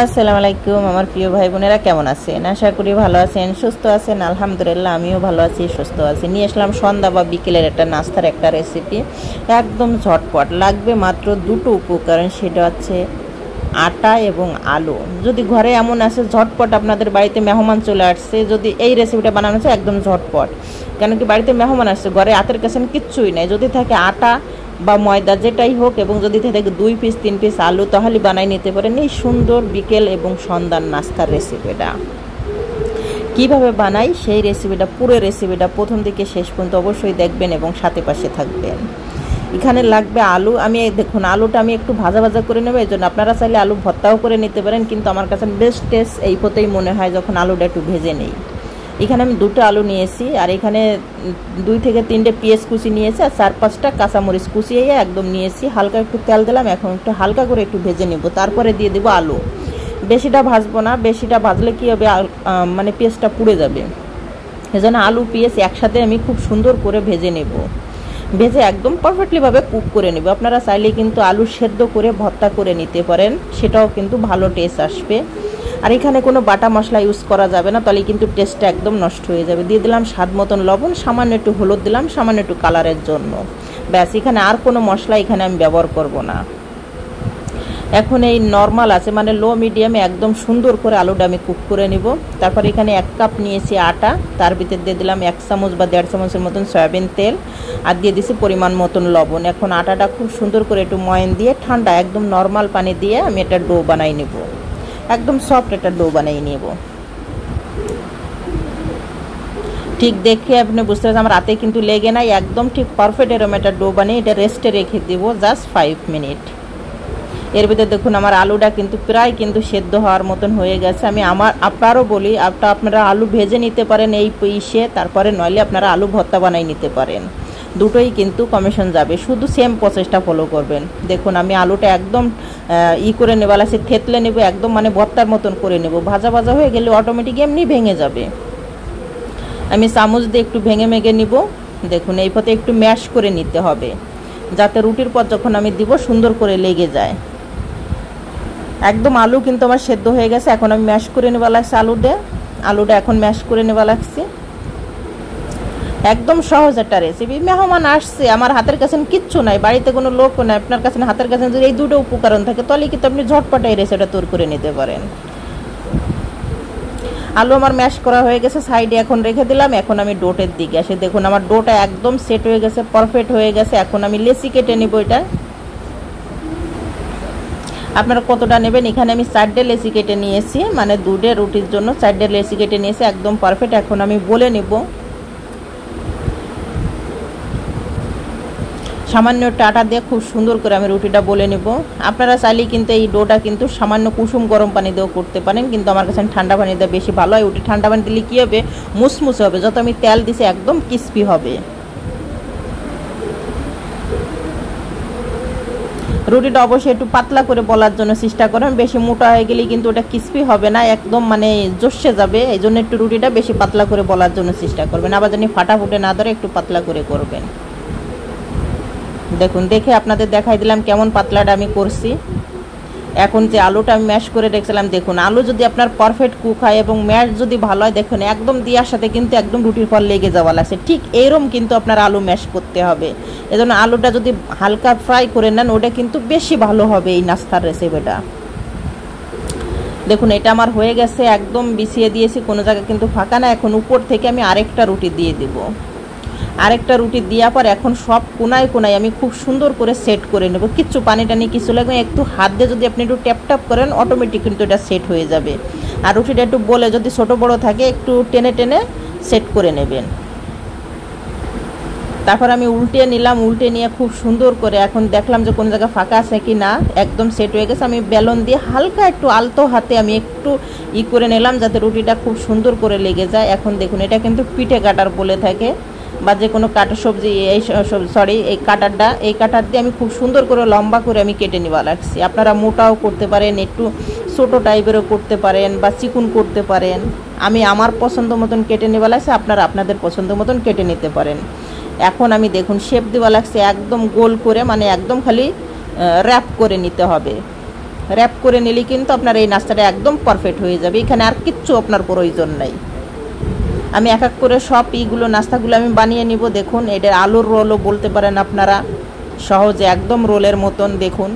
আসসালামু আলাইকুম আমার প্রিয় ভাই বোনেরা, কেমন আছেন? আশা করি ভালো আছেন, সুস্থ আছেন। আলহামদুলিল্লাহ আমিও ভালো আছি, সুস্থ আছি। নিয়ে আসলাম সন্ধ্যা বা বিকেলের একটা নাস্তার একটা রেসিপি, একদম ঝটপট। লাগবে মাত্র দুটো উপকরণ, সেটা হচ্ছে আটা এবং আলু। যদি ঘরে এমন আছে ঝটপট, আপনাদের বাড়িতে মেহমান চলে আসছে, যদি এই রেসিপিটা বানানো আছে একদম ঝটপট, কেন কি বাড়িতে মেহমান আসছে, ঘরে হাতের কাছে কিচ্ছুই নাই, যদি থাকে আটা বা ময়দা যেটাই হোক, এবং যদি থাকে 2 পিস 3 পিস আলু, তাহলে বানাই নিতে পারেন এই সুন্দর বিকেল এবং সন্ধ্যার নাস্তার রেসিপিটা। কিভাবে বানাই সেই রেসিপিটা, পুরো রেসিপিটা প্রথম থেকে শেষ পর্যন্ত অবশ্যই দেখবেন এবং সাথে পাশে থাকবেন। এখানে লাগবে আলু। আমি দেখুন আলুটা আমি একটু ভাজা ভাজা করে নেবো, এই জন্য আপনারা চাইলে আলু ভর্তাও করে নিতে পারেন, কিন্তু আমার কাছে বেস্ট টেস্ট এই হতেই মনে হয় যখন আলুটা একটু ভেজে নেই। এখানে আমি 2টা আলু নিয়েছি, আর এখানে 2 থেকে 3টে পেঁয়াজ কুচি নিয়েছি, আর 4-5টা কাঁচামরিচ কুচিয়ে একদম নিয়েছি। হালকা একটু তেল দিলাম, এখন একটু হালকা করে একটু ভেজে নেব, তারপরে দিয়ে দেবো আলু। বেশিটা ভাজবো না, বেশিটা ভাজলে কী হবে, মানে পেঁয়াজটা পুড়ে যাবে। এজন্য আলু পেঁয়াজ একসাথে আমি খুব সুন্দর করে ভেজে নেব, ভেজে একদম পারফেক্টলিভাবে কুক করে নেব। আপনারা চাইলে কিন্তু আলু সেদ্ধ করে ভর্তা করে নিতে পারেন, সেটাও কিন্তু ভালো টেস্ট আসবে। আর এখানে কোনো বাটা মশলা ইউজ করা যাবে না, তাহলে কিন্তু টেস্টটা একদম নষ্ট হয়ে যাবে। দিয়ে দিলাম স্বাদ মতন লবণ, সামান্য একটু হলুদ দিলাম, সামান্য একটু কালারের জন্য, ব্যাস। এখানে আর কোনো মশলা এখানে আমি ব্যবহার করব না। এখন এই নর্মাল আছে, মানে লো মিডিয়ামে একদম সুন্দর করে আলুটা আমি কুক করে নিব। তারপর এখানে 1 কাপ নিয়েছি আটা, তার ভিতর দিয়ে দিলাম 1 চামচ বা 1.5 চামচের মতন সয়াবিন তেল, আর দিয়ে দিছি পরিমাণ মতন লবণ। এখন আটাটা খুব সুন্দর করে একটু ময়ান দিয়ে ঠান্ডা একদম নর্মাল পানি দিয়ে আমি একটা ডো বানাই নেব, একদম সফট একটা ডো বানিয়ে নেব। ঠিক দেখে আপনি বুঝতে পারছেন আমার হাতে কিন্তু লেগে নাই, একদম ঠিক পারফেক্ট এরকম একটা ডো বানিয়ে এটা রেস্টে রেখে দিব জাস্ট 5 মিনিট। এর ভিতরে দেখুন আমার আলুটা কিন্তু প্রায় কিন্তু সেদ্ধ হওয়ার মতন হয়ে গেছে। আমি আপনারও বলি, আপনারা আলু ভেজে নিতে পারেন এই পিসে, তারপরে নইলে আপনারা আলু ভর্তা বানাই নিতে পারেন, দুটোই কিন্তু কমিশন যাবে, শুধু সেম প্রসেসটা ফলো করবেন। দেখুন আমি আলুটা একদম করে নেব, আছে থেতলে নেব, একদম মানে ভর্তার মতন করে নেব। ভাজা ভাজা হয়ে গেলে অটোমেটিক এমনি ভেঙে যাবে। আমি চামচ দিয়ে একটু ভেঙে ভেঙে নিব। দেখুন এই পথে একটু ম্যাশ করে নিতে হবে, যাতে রুটির পর যখন আমি দিব সুন্দর করে লেগে যায়। একদম আলু কিন্তু আমার সেদ্ধ হয়ে গেছে, এখন আমি ম্যাশ করে নেওয়া লাগছে আলুটা এখন ম্যাশ করে নেওয়া লাগছে। একদম সহজ একটা রেসিপি। মেহমান আসছে, আমার হাতের কাছে কিচ্ছু নাই, বাড়িতে কোনো লোক নাই, আপনার কাছে হাতের কাছে যদি এই 2টো উপকরণ থাকে, তাহলে কিন্তু আপনি ঝটপট এই রেসিপিটা তৈরি করে নিতে পারেন। আলু আমার ম্যাশ করা হয়ে গেছে, সাইডে এখন রেখে দিলাম। এখন আমি ডোটের দিকে আসি। দেখুন আমার ডোটা একদম সেট হয়ে গেছে, পারফেক্ট হয়ে গেছে। এখন আমি লেচি কেটে নিব। এটা আপনারা কতটা নেবেন, এখানে আমি 4টে লেচি কেটে নিয়েছি, মানে 2টে রুটির জন্য 4টে লেচি কেটে নিয়েছি, একদম পারফেক্ট। এখন আমি বলে নিব, সামান্য আটা দিয়ে খুব সুন্দর করে আমি রুটিটা বলে নেব। আপনারা চাইলে কিন্তু এই ডোটা কিন্তু সামান্য কুসুম গরম পানি দিয়েও করতে পারেন, কিন্তু আমার কাছে ঠান্ডা পানি দিয়ে বেশি ভালো হয়। ঠান্ডা পানি দিলে কী হবে, মুসমুসে হবে, যত আমি তেল দিছি একদম ক্রিস্পি হবে। রুটিটা অবশ্যই একটু পাতলা করে বলার জন্য চেষ্টা করেন, বেশি মোটা হয়ে গেলে কিন্তু ওটা ক্রিস্পি হবে না, একদম মানে জসে যাবে। এই জন্য একটু রুটিটা বেশি পাতলা করে বলার জন্য চেষ্টা করবেন, আবার জানি ফাটাফুটে না ধরে একটু পাতলা করে করবেন। দেখুন দেখে আপনাদের দেখাই দিলাম কেমন পাতলাটা আমি করছি। এখন যে আলুটা আমি ম্যাশ করে রেখেছিলাম, দেখুন আলু যদি আপনার পারফেক্ট কুক হয় এবং ম্যাশ যদি ভালো হয়, দেখুন একদম দেওয়ার সাথে কিন্তু একদম রুটির পর লেগে যাওয়া লাগছে, ঠিক এইরকম কিন্তু আপনার আলু ম্যাশ করতে হবে। এজন্য আলুটা যদি হালকা ফ্রাই করে নেন, ওটা কিন্তু বেশি ভালো হবে এই নাস্তার রেসিপিটা। দেখুন এটা আমার হয়ে গেছে, একদম বিছিয়ে দিয়েছি, কোনো জায়গায় কিন্তু ফাঁকা না। এখন উপর থেকে আমি আরেকটা রুটি দিয়ে দিব। আরেকটা রুটি দেওয়ার পর এখন সব কোনায় কোনায় আমি খুব সুন্দর করে সেট করে নেব। কিচ্ছু পানি টানি কিছু লাগবে, একটু হাত দিয়ে যদি আপনি একটু ট্যাপ ট্যাপ করেন, অটোমেটিক কিন্তু এটা সেট হয়ে যাবে। আর রুটিটা একটু বলে যদি ছোটো বড়ো থাকে, একটু টেনে টেনে সেট করে নেবেন। তারপর আমি উল্টে নিলাম, উল্টে নিয়ে খুব সুন্দর করে এখন দেখলাম যে কোনো জায়গায় ফাঁকা আছে কি না, একদম সেট হয়ে গেছে। আমি বেলন দিয়ে হালকা একটু আলতো হাতে আমি একটু করে নিলাম, যাতে রুটিটা খুব সুন্দর করে লেগে যায়। এখন দেখুন এটা কিন্তু পিঠে কাটার বলে থাকে, বা যে কোনো কাটা সবজি, এই এই কাটার দিয়ে আমি খুব সুন্দর করে লম্বা করে আমি কেটে নেওয়া লাগছি। আপনারা মোটাও করতে পারেন, একটু ছোটো টাইপেরও করতে পারেন, বা চিকুন করতে পারেন। আমি আমার পছন্দ মতন কেটে নেওয়া লাগছে, আপনারা আপনাদের পছন্দ মতন কেটে নিতে পারেন। এখন আমি দেখুন শেপ দেওয়া লাগছে একদম গোল করে, মানে একদম খালি র্যাপ করে নিতে হবে। র্যাপ করে নিলে কিন্তু আপনার এই নাস্তাটা একদম পারফেক্ট হয়ে যাবে। এখানে আর কিচ্ছু আপনার প্রয়োজন নাই। আমি এক এক করে সব এইগুলো নাস্তাগুলো আমি বানিয়ে নিব। দেখুন এটা আলুর রোলও বলতে পারেন আপনারা, সহজে একদম রোলের মতন। দেখুন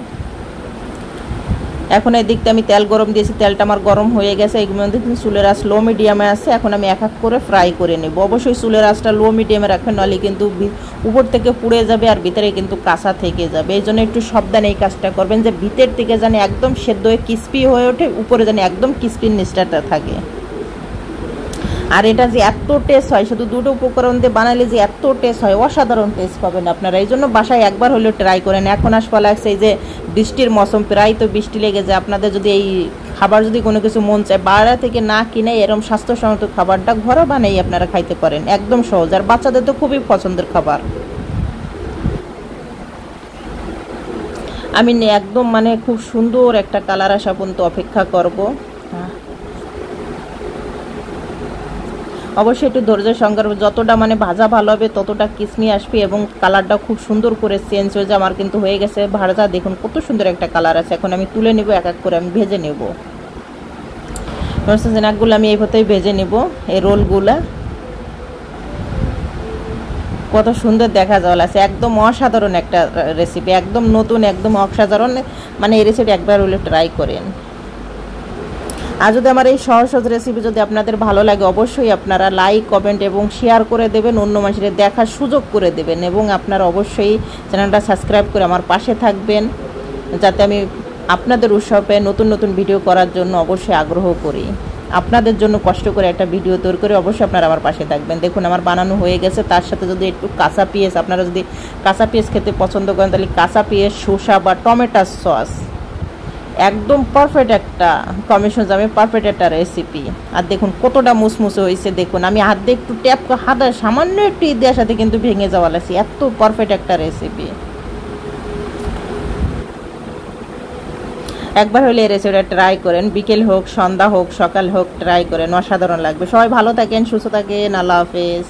এখন এই দিকটা আমি তেল গরম দিয়েছি, তেলটা আমার গরম হয়ে গেছে। এগুলোর মধ্যে কিন্তু চুলের আঁচ লো মিডিয়ামে আছে। এখন আমি এক এক করে ফ্রাই করে নেব। অবশ্যই চুলের আঁচটা লো মিডিয়ামে রাখবেন, নাহলে কিন্তু উপর থেকে পুড়ে যাবে আর ভিতরে কিন্তু কাঁচা থেকে যাবে। এই জন্য একটু সাবধানে এই কাজটা করবেন, যে ভিতর থেকে জানি একদম সেদ্ধ হয়ে ক্রিস্পি হয়ে ওঠে, উপরে জানি একদম ক্রিস্পি নিচটাটা থাকে। আর এটা যে এত টেস্ট হয়, শুধু দুটো উপকরণ দিয়ে বানালে যে এত টেস্ট হয়, অসাধারণ টেস্ট পাবেন আপনারা। এই জন্য বাসায় একবার হলেও ট্রাই করেন। এখন আসপা লাগছে এই যে বৃষ্টির মৌসুম, প্রায় তো বৃষ্টি লেগে যায়। আপনাদের যদি এই খাবার যদি কোনো কিছু মন চায়, বাইরে থেকে না কিনে এরকম স্বাস্থ্যসম্মত খাবারটা ঘরে বানিয়ে আপনারা খাইতে পারেন, একদম সহজ। আর বাচ্চাদের তো খুবই পছন্দের খাবার। আমি একদম মানে খুব সুন্দর একটা কালার আসা পর্যন্ত অপেক্ষা করব। অবশ্যই একটু ধৈর্যের সঙ্গে, যতটা মানে ভাজা ভালো হবে ততটা কিসমি আসবে এবং কালারটা খুব সুন্দর করে চেঞ্জ হয়ে যায়। আমার কিন্তু হয়ে গেছে ভাজা, দেখুন কত সুন্দর একটা কালার আছে। এখন আমি তুলে নেব, এক এক করে আমি ভেজে নেব। স্ন্যাকগুলো আমি এইভাবেই ভেজে নেব। এই রোলগুলা কত সুন্দর দেখা যাওয়া আছে, একদম অসাধারণ একটা রেসিপি, একদম নতুন, একদম অসাধারণ। মানে এই রেসিপি একবার হলে ট্রাই করেন। আর যদি আমার এই সহজ সহজ রেসিপি যদি আপনাদের ভালো লাগে, অবশ্যই আপনারা লাইক, কমেন্ট এবং শেয়ার করে দেবেন, অন্য মানুষের দেখার সুযোগ করে দেবেন। এবং আপনারা অবশ্যই চ্যানেলটা সাবস্ক্রাইব করে আমার পাশে থাকবেন, যাতে আমি আপনাদের উৎসবে নতুন নতুন ভিডিও করার জন্য অবশ্যই আগ্রহ করি। আপনাদের জন্য কষ্ট করে একটা ভিডিও তৈরি করে অবশ্যই আপনারা আমার পাশে থাকবেন। দেখুন আমার বানানো হয়ে গেছে। তার সাথে যদি একটু কাঁচা পেঁয়াজ, আপনারা যদি কাঁচা পেঁয়াজ খেতে পছন্দ করেন, তাহলে কাঁচা পেঁয়াজ, শসা বা টমেটো সস, একদম পারফেক্ট একটা কম্বিনেশন যাবে, পারফেক্ট একটা রেসিপি। আর দেখুন কতটা মুসমুসে হয়েছে। দেখুন আমি হাত দিয়ে একটু ট্যাপ, হাতের সামান্য একটু দেওয়ার সাথে কিন্তু ভেঙে যাওয়া লাগছে, এত পারফেক্ট একটা রেসিপি। একবার হলে এই রেসিপিটা ট্রাই করেন, বিকেল হোক, সন্ধ্যা হোক, সকাল হোক, ট্রাই করেন, অসাধারণ লাগবে। সবাই ভালো থাকেন, সুস্থ থাকেন, আল্লাহ হাফেজ।